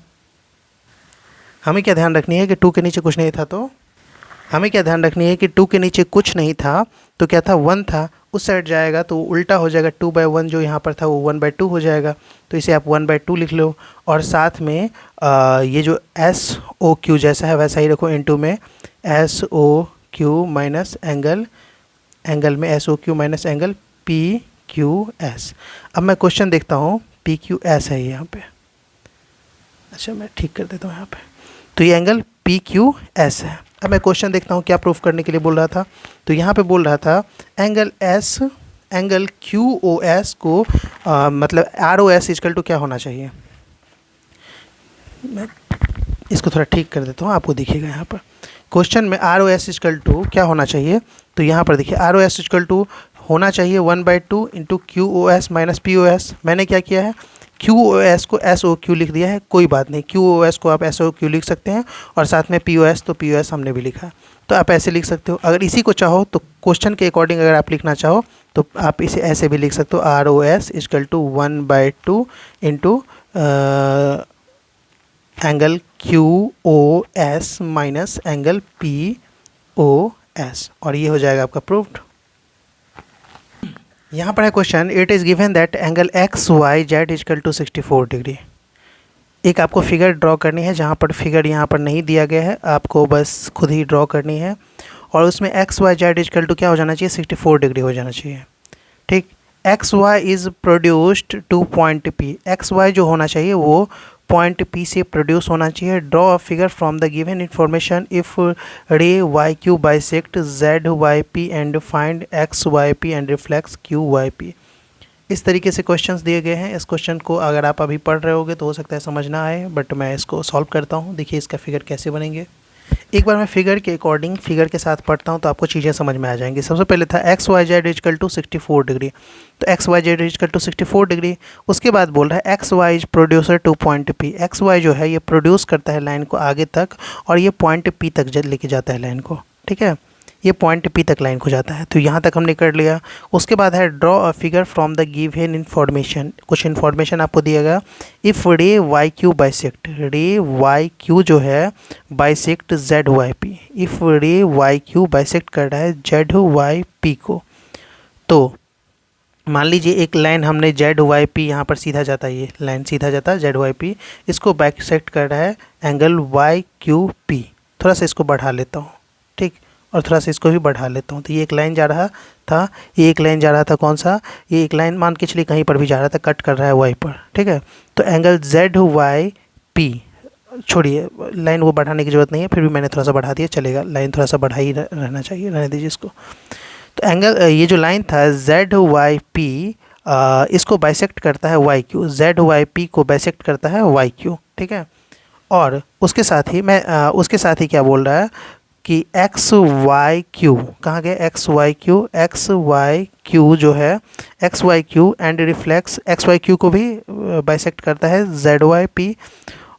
हमें क्या ध्यान रखनी है कि 2 के नीचे कुछ नहीं था तो, हमें क्या ध्यान रखनी है कि 2 के नीचे कुछ नहीं था तो क्या था, 1 था। उस साइड जाएगा तो उल्टा हो जाएगा, 2/1 जो यहाँ पर था वो 1/2 हो जाएगा। तो इसे आप 1/2 लिख लो, और साथ में ये जो एस ओ क्यू जैसा है वैसा ही रखो, इनटू में S O Q minus angle, angle में S O Q minus angle P Q S. अब मैं क्वेश्चन देखता हूँ, पी क्यू एस है यहाँ पे, अच्छा मैं ठीक कर देता हूँ यहाँ पे, तो ये एंगल पी क्यू एस है। अब मैं क्वेश्चन देखता हूँ क्या प्रूफ करने के लिए बोल रहा था। तो यहाँ पे बोल रहा था एंगल क्यू ओ एस को मतलब R O S is equal to क्या होना चाहिए। मैं इसको थोड़ा ठीक कर देता हूँ, आपको दिखेगा यहाँ पर क्वेश्चन में R O S is equal to क्या होना चाहिए। तो यहाँ पर देखिए R O S is equal to होना चाहिए 1/2 into Q O S minus P O S. मैंने क्या किया है, क्यू ओ एस को एस ओ क्यू लिख दिया है, कोई बात नहीं, क्यू ओ एस को आप एस ओ क्यू लिख सकते हैं और साथ में पी ओ एस, तो पी ओ एस हमने भी लिखा, तो आप ऐसे लिख सकते हो। अगर इसी को चाहो तो क्वेश्चन के अकॉर्डिंग अगर आप लिखना चाहो तो आप इसे ऐसे भी लिख सकते हो, R O S is equal to 1/2 into angle Q O S minus angle P O S, और ये हो जाएगा आपका प्रूव्ड। यहाँ पर है question, it is given that angle X Y Z is equal to 64 degree. एक आपको फिगर ड्रॉ करनी है, जहाँ पर फिगर यहाँ पर नहीं दिया गया है, आपको बस खुद ही ड्रॉ करनी है, और उसमें X Y Z is equal to क्या हो जाना चाहिए, 64 डिग्री हो जाना चाहिए। ठीक, X Y is produced to point P, X Y जो होना चाहिए वो पॉइंट पी से प्रोड्यूस होना चाहिए। Draw a figure from the given information if ray Y Q bisect Z Y P and find X Y P and reflex Q Y P. इस तरीके से क्वेश्चंस दिए गए हैं। इस क्वेश्चन को अगर आप अभी पढ़ रहे होगे तो हो सकता है समझ ना आए, बट मैं इसको सॉल्व करता हूँ। देखिए इसका फिगर कैसे बनेंगे। एक बार मैं फिगर के अकॉर्डिंग फिगर के साथ पढ़ता हूँ तो आपको चीज़ें समझ में आ जाएंगी। सबसे पहले था X Y Z is equal to 64 degree, तो X Y Z is equal to 64 degree. उसके बाद बोल रहा है X Y is producer to point P, X Y जो है ये प्रोड्यूस करता है लाइन को आगे तक और ये पॉइंट पी तक लेके जाता है लाइन को। ठीक है, ये पॉइंट पी तक लाइन को जाता है, तो यहाँ तक हमने कर लिया। उसके बाद है draw a figure from the given information, कुछ इन्फॉर्मेशन आपको दिया गया। If ray Y Q bisect, ray Y Q जो है bisect Z Y P, if ray Y Q bisect कर रहा है जेड वाई पी को, तो मान लीजिए एक लाइन हमने जेड वाई पी यहाँ पर सीधा जाता है, ये लाइन सीधा जाता है जेड वाई पी, इसको बाइसेक्ट कर रहा है एंगल वाई क्यू पी। थोड़ा सा इसको बढ़ा लेता हूँ, ठीक, और थोड़ा सा इसको भी बढ़ा लेता हूँ। तो ये एक लाइन जा रहा था, ये एक लाइन जा रहा था, कौन सा, ये एक लाइन मान के चलिए कहीं पर भी जा रहा था, कट कर रहा है वाई पर। ठीक है, तो एंगल जेड वाई पी, छोड़िए लाइन वो बढ़ाने की ज़रूरत नहीं है, फिर भी मैंने थोड़ा सा बढ़ा दिया, चलेगा, लाइन थोड़ा सा बढ़ा ही रहना चाहिए, रहने दीजिए इसको। तो एंगल ये जो लाइन था जेड वाई पी इसको बाइसेक्ट करता है Y Q, Z Y P को बाइसेक्ट करता है वाई क्यू। ठीक है, और उसके साथ ही मैं उसके साथ ही क्या बोल रहा है कि एक्स वाई क्यू, कहाँ गए X Y Q, X Y Q जो है X Y Q and reflex X Y Q को भी बाइसेक्ट करता है जेड वाई पी,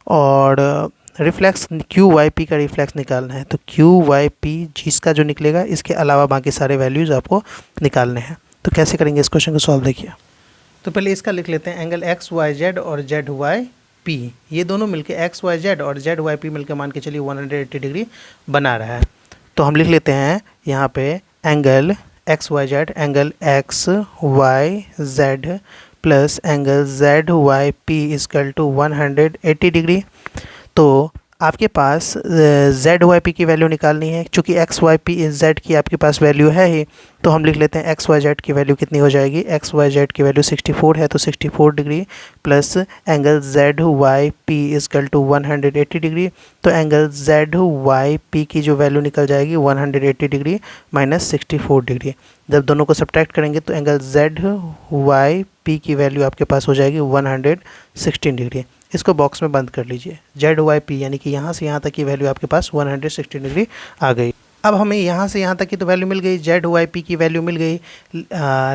और रिफ्लेक्स क्यू वाई पी का रिफ्लेक्स निकालना है। तो क्यू वाई पी जिसका जो निकलेगा, इसके अलावा बाकी सारे वैल्यूज़ आपको निकालने हैं। तो कैसे करेंगे इस क्वेश्चन को सॉल्व, देखिए। तो पहले इसका लिख लेते हैं, एंगल एक्स वाई जेड और जेड वाई पी, ये दोनों मिलके एक्स वाई जेड और जेड वाई पी मिलकर मान के चलिए 180 डिग्री बना रहा है। तो हम लिख लेते हैं यहाँ पे angle X Y Z, angle X Y Z plus angle Z Y P is equal to 180 degree. तो आपके पास जेड वाई पी की वैल्यू निकालनी है, चूँकि एक्स वाई पी जेड की आपके पास वैल्यू है ही, तो हम लिख लेते हैं एक्स वाई जेड की वैल्यू कितनी हो जाएगी, एक्स वाई जेड की वैल्यू 64 है, तो 64 degree plus angle Z Y P is equal to 180 degree. तो एंगल जेड वाई पी की जो वैल्यू निकल जाएगी 180 डिग्री माइनस 64 डिग्री। जब दोनों को सब्ट्रैक्ट करेंगे तो एंगल जेड वाई पी की वैल्यू आपके पास हो जाएगी 116 डिग्री। इसको बॉक्स में बंद कर लीजिए। जेड वाई पी यानी कि यहाँ से यहाँ तक की वैल्यू आपके पास 116 डिग्री आ गई। अब हमें यहाँ से यहाँ तक की तो वैल्यू मिल गई, जेड वाई पी की वैल्यू मिल गई,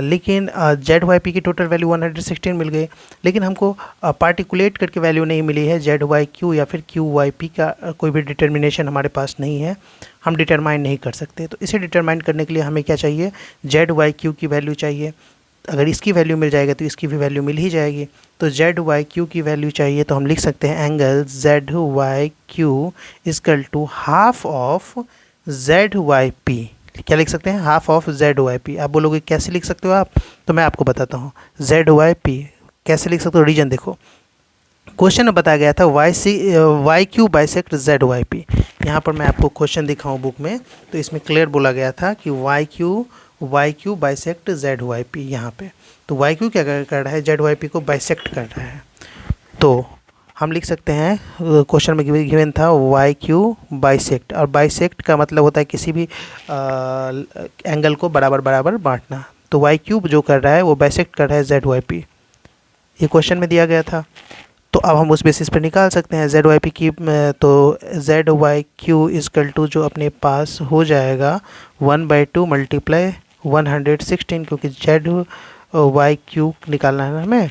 लेकिन जेड वाई पी की टोटल वैल्यू 116 मिल गई, लेकिन हमको पार्टिकुलेट करके वैल्यू नहीं मिली है जेड वाई क्यू या फिर क्यू वाई पी का कोई भी डिटर्मिनेशन हमारे पास नहीं है, हम डिटरमाइन नहीं कर सकते। तो इसे डिटरमाइन करने के लिए हमें क्या चाहिए, जेड वाई क्यू की वैल्यू चाहिए। अगर इसकी वैल्यू मिल जाएगा तो इसकी भी वैल्यू मिल ही जाएगी। तो जेड वाई क्यू की वैल्यू चाहिए, तो हम लिख सकते हैं angle Z Y Q is equal to half of Z Y P. क्या लिख सकते हैं, half of Z Y P. आप बोलोगे कैसे लिख सकते हो आप, तो मैं आपको बताता हूँ। जेड वाई पी कैसे लिख सकते हो, रीजन देखो, क्वेश्चन में बताया गया था Y Q bisect Z Y P. यहाँ पर मैं आपको क्वेश्चन दिखाऊँ बुक में, तो इसमें क्लियर बोला गया था कि Y Q bisect Z Y P. यहाँ पे तो वाई क्यू क्या कर रहा है, जेड वाई पी को बाइसेक्ट कर रहा है। तो हम लिख सकते हैं, क्वेश्चन में गिवन था वाई क्यू बाइसेक्ट, और बाइसेक्ट का मतलब होता है किसी भी एंगल को बराबर बराबर बांटना। तो वाई क्यूब जो कर रहा है वो बाइसेक्ट कर रहा है जेड वाई पी, ये क्वेश्चन में दिया गया था। तो अब हम उस बेसिस पर निकाल सकते हैं जेड वाई पी की। तो Z Y Q is equal to जो अपने पास हो जाएगा 1/2 मल्टीप्लाई 116, क्योंकि जेड वाई क्यू निकालना है ना हमें।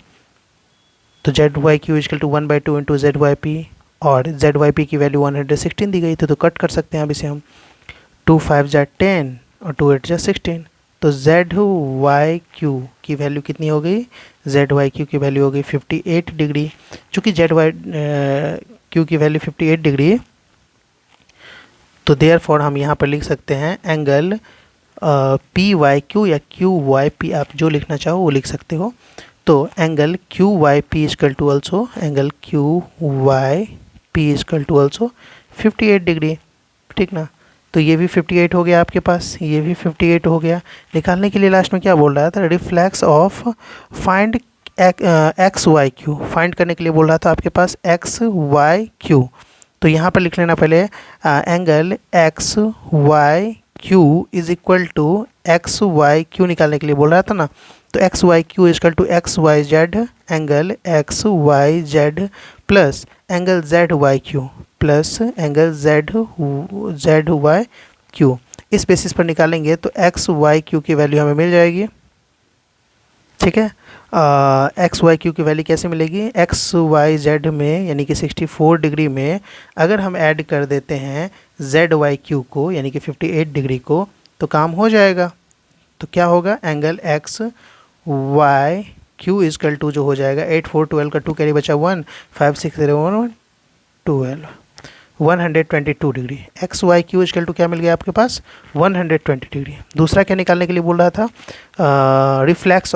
तो Z Y Q is equal to 1/2 into Z Y P, और जेड वाई पी की वैल्यू 116 दी गई थी, तो कट कर सकते हैं अब इसे हम। 2 5 जा 10 और 2 8 जा 16। तो जेड वाई क्यू की वैल्यू कितनी हो गई, जेड वाई क्यू की वैल्यू हो गई 58 डिग्री। चूँकि जेड वाई क्यू की वैल्यू 58 डिग्री, तो देयरफॉर हम यहाँ पर लिख सकते हैं एंगल पी वाई क्यू या क्यू वाई पी, आप जो लिखना चाहो वो लिख सकते हो। तो angle Q Y P is equal to also angle Q Y P is equal to also 58 degree, ठीक ना। तो ये भी 58 हो गया आपके पास, ये भी 58 हो गया। निकालने के लिए लास्ट में क्या बोल रहा था, reflex of find X Y Q, find करने के लिए बोल रहा था आपके पास एक्स वाई क्यू। तो यहाँ पर लिख लेना पहले angle X Y Q is equal to X Y Q निकालने के लिए बोल रहा था ना। तो X Y Q is equal to X Y Z angle X Y Z plus angle Z Y Q plus angle Z Y Q. इस basis पर निकालेंगे तो एक्स वाई क्यू की वैल्यू हमें मिल जाएगी, ठीक है। एक्स वाई क्यू की वैल्यू कैसे मिलेगी, एक्स वाई जेड में यानी कि 64 डिग्री में अगर हम ऐड कर देते हैं जेड वाई क्यू को यानी कि 58 डिग्री को, तो काम हो जाएगा। तो क्या होगा, angle X Y Q is equal to जो हो जाएगा 8 4 12 का 2 कैरी बचा 1 5 6 0 1 12 122 degree. X Y Q is equal to क्या मिल गया आपके पास 120 डिग्री। दूसरा क्या निकालने के लिए बोल रहा था, reflex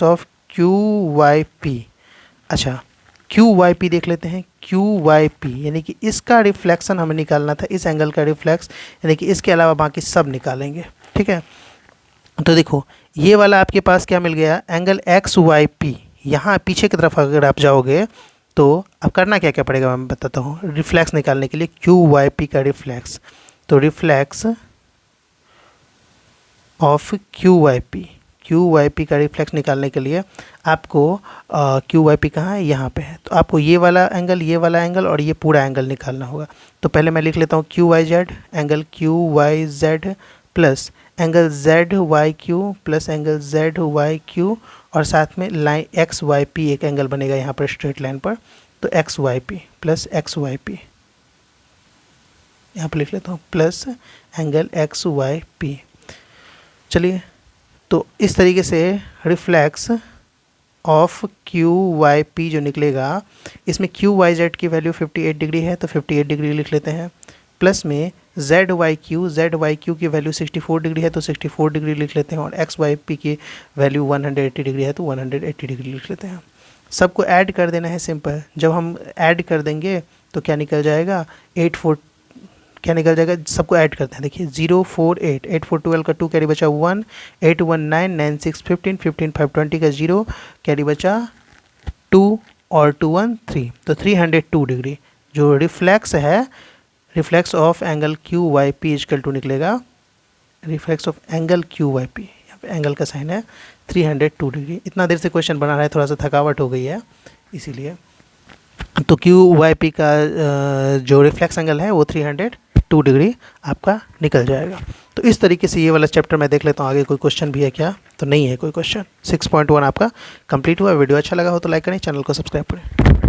of Q Y P. अच्छा क्यू वाई पी देख लेते हैं, क्यू वाई पी यानी कि इसका रिफ्लेक्शन हमें निकालना था, इस एंगल का रिफ्लेक्स, यानी कि इसके अलावा बाकी सब निकालेंगे, ठीक है। तो देखो ये वाला आपके पास क्या मिल गया, एंगल एक्स वाई पी। यहाँ पीछे की तरफ अगर आप जाओगे तो अब करना क्या क्या पड़ेगा मैं बताता हूँ। रिफ्लेक्स निकालने के लिए क्यू वाई पी का रिफ्लेक्स, तो reflex of Q Y P का रिफ्लेक्स निकालने के लिए आपको क्यू वाई पी कहाँ है, यहाँ पे है। तो आपको ये वाला एंगल और ये पूरा एंगल निकालना होगा। तो पहले मैं लिख लेता हूँ Q Y Z, angle Q Y Z plus angle Z Y Q plus angle Z Y Q, और साथ में लाइन एक्स वाई पी एक एंगल बनेगा यहाँ पर स्ट्रेट लाइन पर। तो X Y P plus X Y P, यहाँ पर लिख लेता हूँ plus angle X Y P. चलिए, तो इस तरीके से reflex of Q Y P जो निकलेगा, इसमें क्यू वाई जेड की वैल्यू 58 डिग्री है, तो 58 डिग्री लिख लेते हैं, प्लस में जेड वाई क्यू की वैल्यू 64 डिग्री है, तो 64 डिग्री लिख लेते हैं, और एक्स वाई पी की वैल्यू 180 डिग्री है, तो 180 डिग्री लिख लेते हैं। सबको ऐड कर देना है, सिंपल। जब हम ऐड कर देंगे तो क्या निकल जाएगा, सबको ऐड करते हैं। देखिए 0 4 8 8 4 12 का 2 कैरी बचा 1 8 1 9 9 6 15 15 5 20 का 0 कैरी बचा 2 और 2 1 3, तो 302 डिग्री जो रिफ्लेक्स है, reflex of angle Q Y P is equal to निकलेगा, reflex of angle Q Y P, यहाँ पे एंगल का साइन है 302 डिग्री। इतना देर से क्वेश्चन बना रहा है, थोड़ा सा थकावट हो गई है इसीलिए। तो क्यू वाई पी का जो रिफ्लेक्स एंगल है वो 302 डिग्री आपका निकल जाएगा। तो इस तरीके से ये वाला चैप्टर मैं देख लेता हूँ, आगे कोई क्वेश्चन भी है क्या, तो नहीं है कोई क्वेश्चन। 6.1 आपका कंप्लीट हुआ। वीडियो अच्छा लगा हो तो लाइक करें, चैनल को सब्सक्राइब करें।